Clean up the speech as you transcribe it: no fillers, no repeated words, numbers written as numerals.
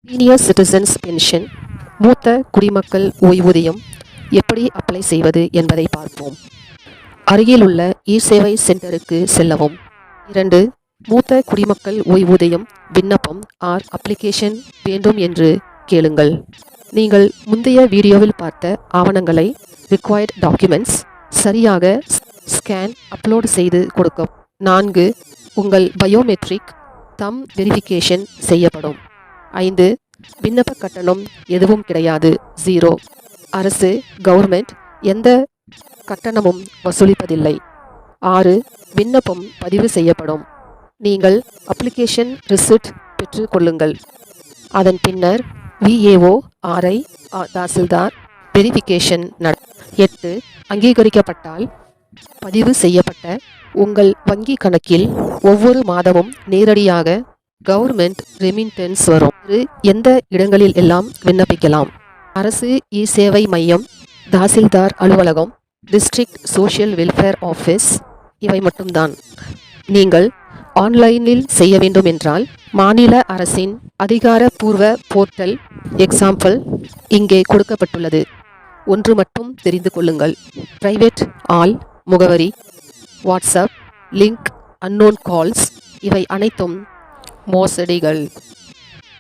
Senior citizens pension மூத்த குடிமக்கள் ஓய்வூதியம் எப்படி அப்ளை செய்வது என்பதை பார்ப்போம். அருகிலுள்ள இ-சேவை சென்டருக்கு செல்லவும். 2. மூத்த குடிமக்கள் ஓய்வூதியம் விண்ணப்பம் அப்ளிகேஷன் வேண்டும் என்று கேளுங்கள். நீங்கள் முந்தைய வீடியோவில் பார்த்த ஆவணங்களை ரிக்வயர்ட் டாக்குமெண்ட்ஸ் சரியாக ஸ்கேன் அப்லோட் செய்து கொடுக்கும். 4. உங்கள் பயோமெட்ரிக் தம் வெரிஃபிகேஷன் செய்யப்படும். 5. விண்ணப்ப கட்டணம் எதுவும் கிடையாது, 0. அரசு கவர்மெண்ட் எந்த கட்டணமும் வசூலிப்பதில்லை. 6. விண்ணப்பம் பதிவு செய்யப்படும். நீங்கள் அப்ளிகேஷன் ரிசிப்ட் பெற்று கொள்ளுங்கள். அதன் பின்னர் VAO RI தாசில்தார் வெரிஃபிகேஷன் 8. அங்கீகரிக்கப்பட்டால் பதிவு செய்யப்பட்ட உங்கள் வங்கி கணக்கில் ஒவ்வொரு மாதமும் நேரடியாக கவர்மெண்ட் ரெமிட்டன்ஸ் வரும். எந்த இடங்களில் எல்லாம் விண்ணப்பிக்கலாம்? அரசு இ-சேவை மையம், தாசில்தார் அலுவலகம், டிஸ்ட்ரிக்ட் சோஷியல் வெல்ஃபேர் ஆஃபீஸ், இவை மட்டும்தான். நீங்கள் ஆன்லைனில் செய்ய வேண்டும் என்றால் மாநில அரசின் அதிகாரப்பூர்வ போர்ட்டல் எக்ஸாம்பிள் இங்கே கொடுக்கப்பட்டுள்ளது. ஒன்று மட்டும் தெரிந்து கொள்ளுங்கள். பிரைவேட் ஆல் முகவரி, வாட்ஸ்அப் லிங்க், அன்னோன் கால்ஸ், இவை அனைத்தும் மோசடிகள்.